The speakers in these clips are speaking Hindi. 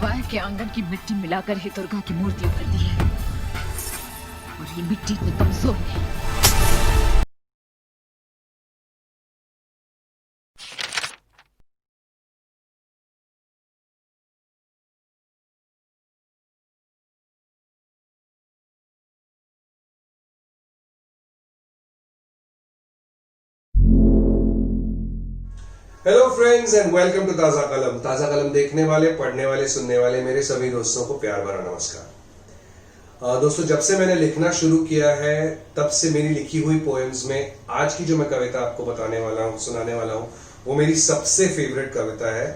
तवाय के आंगन की मिट्टी मिलाकर ही दुर्गा की मूर्ति उभरती है और ये मिट्टी इतनी कमजोर है। Hello friends and welcome to Taaza Kalam. ताजा कलम देखने वाले, पढ़ने वाले, सुनने वाले मेरे सभी दोस्तों को प्यार भरा नमस्कार। दोस्तों, जब से मैंने लिखना शुरू किया है तब से मेरी लिखी हुई पोएम्स में आज की जो मैं कविता आपको बताने वाला हूँ, सुनाने वाला हूँ, वो मेरी सबसे फेवरेट कविता है।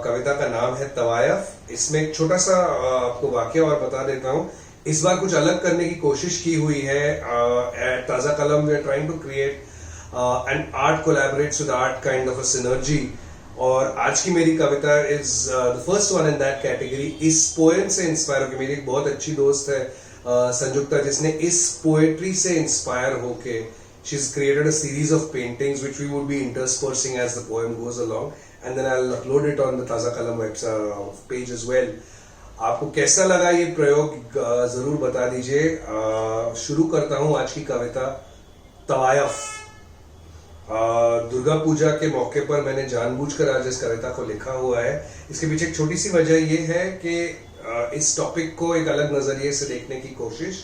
कविता का नाम है तवायफ। इसमें एक छोटा सा आपको वाक्य और बता देता हूँ। इस बार कुछ अलग करने की कोशिश की हुई है। At Taaza Kalam we are trying to create and art collaborates with art, kind of a synergy। और आज की मेरी कविता is the first one in that category. इस पोएम से इंस्पायर होकर, मेरी एक बहुत अच्छी दोस्त है संजुक्ता, जिसने इस पोएट्री से इंस्पायर होके she is created a series of paintings which we would be interspersing as the poem goes along and then I will upload it on the Taaza Kalam page as well. आपको कैसा लगा ये प्रयोग जरूर बता दीजिए। शुरू करता हूं आज की कविता तवायफ। दुर्गा पूजा के मौके पर मैंने जानबूझकर आज इस कविता को लिखा हुआ है। इसके पीछे एक छोटी सी वजह यह है कि इस टॉपिक को एक अलग नजरिए से देखने की कोशिश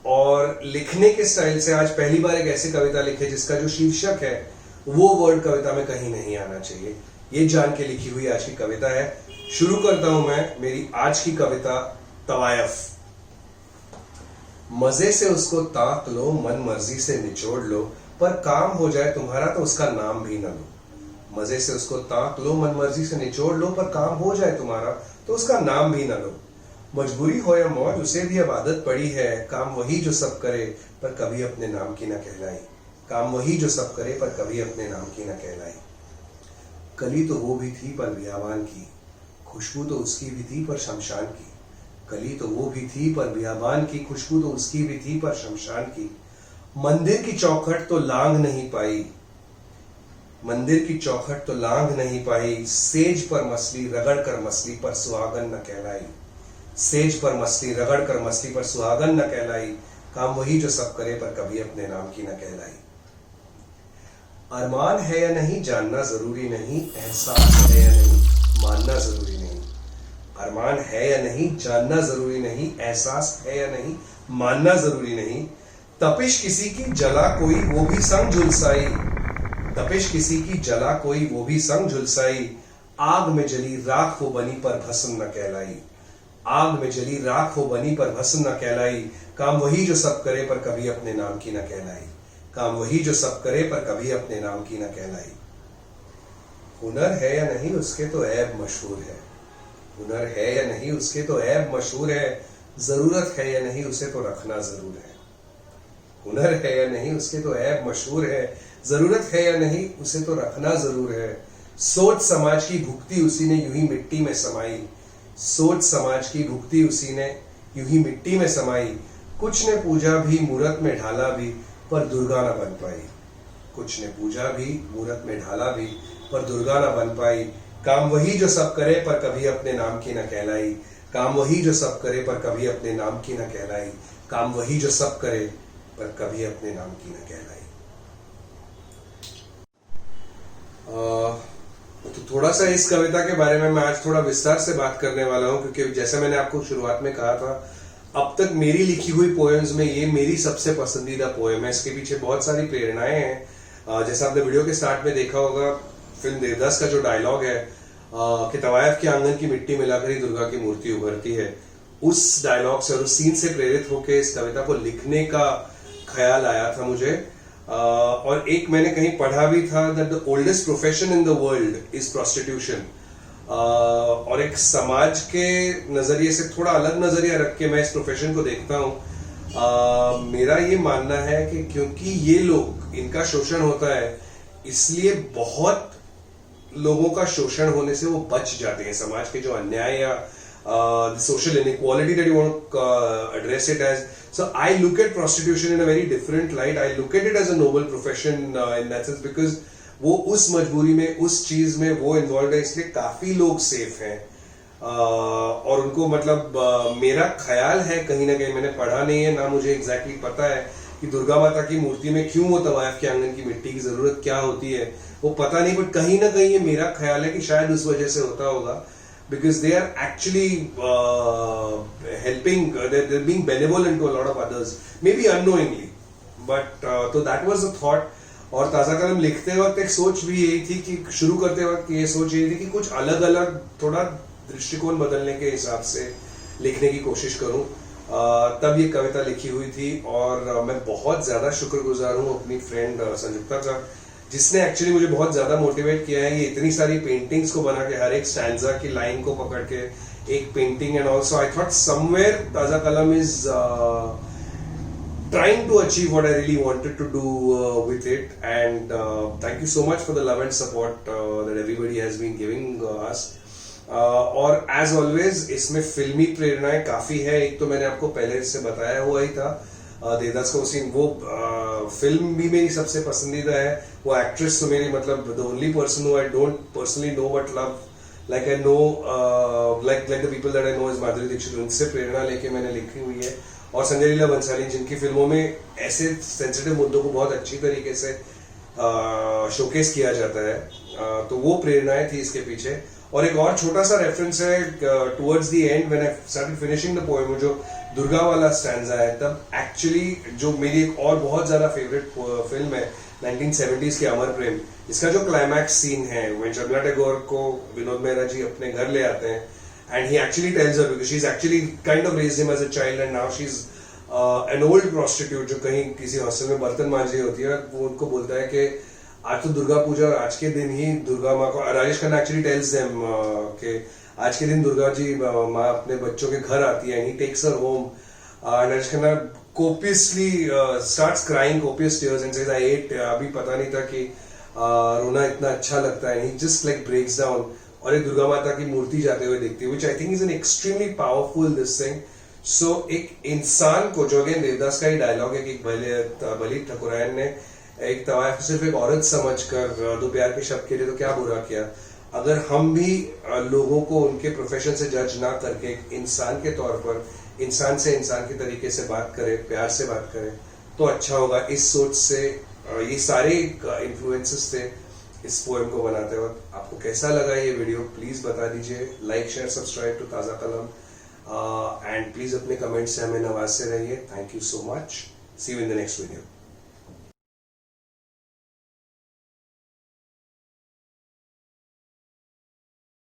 और लिखने के स्टाइल से आज पहली बार एक ऐसी कविता लिखे जिसका जो शीर्षक है वो वर्ड कविता में कहीं नहीं आना चाहिए। ये जान के लिखी हुई आज की कविता है। शुरू करता हूं मैं मेरी आज की कविता तवायफ। मजे से उसको ताक लो, मन मर्जी से निचोड़ लो, पर काम हो जाए तुम्हारा तो उसका नाम भी न लो। मजे से उसको ताक लो, मन मर्जी से निचोड़ लो, पर काम हो जाए तुम्हारा तो उसका नाम भी न लो। मजबूरी हो या मौज उसे भी अब आदत पड़ी है, काम वही जो सब करे पर कभी अपने नाम की न कहलाई। काम वही जो सब करे पर कभी अपने नाम की न कहलाई। कली तो वो भी थी पर बियाबान की, खुशबू तो उसकी भी थी पर शमशान की। कली तो वो भी थी पर बियाबान की, खुशबू तो उसकी भी थी पर शमशान की। मंदिर की चौखट तो लांग नहीं पाई, मंदिर की चौखट तो लांग नहीं पाई। सेज पर मछली रगड़ कर मछली पर सुहागन न कहलाई। सेज पर मछली रगड़ कर मछली पर सुहागन न कहलाई। काम वही जो सब करे पर कभी अपने नाम की न कहलाई। अरमान है या नहीं जानना जरूरी नहीं, एहसास है या नहीं मानना जरूरी नहीं। अरमान है या नहीं जानना जरूरी नहीं, एहसास है या नहीं मानना जरूरी नहीं। तपिश किसी की जला कोई वो भी संग झुलसाई, तपिश किसी की जला कोई वो भी संग झुलसाई। आग में जली राख हो बनी पर भस्म न कहलाई। आग में जली राख हो बनी पर भस्म न कहलाई। काम वही जो सब करे पर कभी अपने नाम की न कहलाई। काम वही जो सब करे पर कभी अपने नाम की न कहलाई। हुनर है या नहीं उसके तो ऐब मशहूर है, हुनर है या नहीं उसके तो ऐब मशहूर है। जरूरत है या नहीं उसे तो रखना जरूर है। हुनर है या नहीं उसके तो ऐब मशहूर है, जरूरत है या नहीं उसे तो रखना जरूर है। सोच समाज की भुगती उसी ने यूं ही मिट्टी में समाई। सोच समाज की भुगती उसी ने यूं ही मिट्टी में समाई। कुछ ने पूजा भी मूरत में ढाला भी पर दुर्गा न बन पाई। कुछ ने पूजा भी मूरत में ढाला भी पर दुर्गा न बन पाई। काम वही जो सब करे पर कभी अपने नाम की न कहलाई। काम वही जो सब करे पर कभी अपने नाम की न कहलाई। काम वही जो सब करे पर कभी अपने नाम की न कहलाई। तो थोड़ा सा इस कविता के बारे में मैं आज थोड़ा विस्तार से बात करने वाला हूं, क्योंकि जैसे मैंने आपको शुरुआत में कहा था, अब तक मेरी लिखी हुई पोएम्स में ये मेरी सबसे पसंदीदा पोएम है। इसके पीछे बहुत सारी प्रेरणाएं हैं। जैसा आपने वीडियो के स्टार्ट में देखा होगा, फिल्म देवदास का जो डायलॉग है कि तवायफ के आंगन की मिट्टी मिलाकर ही दुर्गा की मूर्ति उभरती है, उस डायलॉग से और उस सीन से प्रेरित होकर इस कविता को लिखने का ख्याल आया था मुझे। और एक मैंने कहीं पढ़ा भी था that the oldest profession in the world is prostitution. और एक समाज के नजरिए से थोड़ा अलग नजरिया रख के मैं इस प्रोफेशन को देखता हूँ। मेरा ये मानना है कि क्योंकि ये लोग, इनका शोषण होता है, इसलिए बहुत लोगों का शोषण होने से वो बच जाते हैं। समाज के जो अन्याय या social inequality that you want to address it as. So I look at prostitution in a very different light. I look at it as a noble profession in that sense, because वो उस मजबूरी में, उस चीज में वो इन्वॉल्व है, इसलिए काफी लोग सेफ हैं। और उनको मतलब मेरा ख्याल है, कहीं ना कहीं मैंने पढ़ा नहीं है ना, मुझे एग्जैक्टली पता है कि दुर्गा माता की मूर्ति में क्यों वो तवायफ के आंगन की मिट्टी की जरूरत क्या होती है, वो पता नहीं, बट कहीं ना कहीं ये मेरा ख्याल है कि शायद उस वजह से होता होगा, because they are actually helping, they're being benevolent to a lot of others, maybe unknowingly, but तो that was the thought. और ताजा कलम लिखते वक्त एक सोच भी यही थी कि शुरू करते वक्त ये सोच यही थी कि कुछ अलग अलग थोड़ा दृष्टिकोण बदलने के हिसाब से लिखने की कोशिश करूं, तब ये कविता लिखी हुई थी। और मैं बहुत ज्यादा शुक्रगुजार हूं अपनी फ्रेंड संयुक्ता का, जिसने एक्चुअली मुझे बहुत ज्यादा मोटिवेट किया है। ये इतनी सारी पेंटिंग्स को बना के, हर एक स्टैंजा की लाइन को पकड़ के एक painting, and also I thought somewhere ताजा कलम is trying to achieve what I really wanted to do with it, and thank you so much for the love and support that everybody has been giving us. और as always इसमें फिल्मी प्रेरणाएं काफी है। एक तो मैंने आपको पहले से बताया हुआ ही था, देवदास का सीन, वो फिल्म भी मेरी सबसे पसंदीदा है। वो एक्ट्रेस तो मेरी मतलब the only person who I don't personally know but love, like I know, like the people that I know is Madhuri Dixit. उनसे प्रेरणा लेके मैंने लिखी हुई है। और संजय लीला बंसाली, जिनकी फिल्मों में ऐसे सेंसिटिव मुद्दों को बहुत अच्छी तरीके से शोकेस किया जाता है, तो वो प्रेरणाएं थी इसके पीछे। और एक और छोटा सा रेफरेंस है, towards the end when I started finishing the poem, जो दुर्गा वाला स्टैंजा है, तब एक्चुअली जो मेरी एक और बहुत ज्यादा फेवरेट फिल्म है 1970s की अमर प्रेम, इसका जो क्लाइमैक्स सीन है, व्हेन शर्मिला टैगोर को विनोद मेहरा जी अपने घर ले आते हैं, and he actually tells her, because she's actually kind of raised him as a child and now she's an old prostitute जो कहीं किसी हॉस्टल में बर्तन मांज रही होती है। वो उनको बोलता है कि आज तो दुर्गा पूजा और आज के दिन ही दुर्गा माँ को, Rajesh Khanna actually tells them कि आज के दिन दुर्गा जी माँ अपने बच्चों के घर आती है, and he takes her home, Rajesh Khanna copiously starts crying copious tears and says I hate, अभी पता नहीं था कि रोना इतना अच्छा लगता है, and he just like breaks down। और एक दुर्गा माता की मूर्ति जाते हुए देखती है, which I think is an extremely powerful this thing। So एक इंसान को, जो अगेन देवदास का ही डायलॉग है कि भली ठकुरायन ने एक तवायफ सिर्फ एक औरत समझकर दो प्यार के शब्द के लिए तो क्या बुरा किया। अगर हम भी लोगों को उनके प्रोफेशन से जज ना करके एक इंसान के तौर पर इंसान से इंसान के तरीके से बात करें, प्यार से बात करें, तो अच्छा होगा। इस सोच से ये सारे इन्फ्लुएंसेस थे इस पोएम को बनाते वक्त। आपको कैसा लगा ये वीडियो प्लीज बता दीजिए। Like share subscribe to Taaza कलम, एंड प्लीज अपने कमेंट से हमें नवाजते रहिए। Thank you so much. See you in the next video.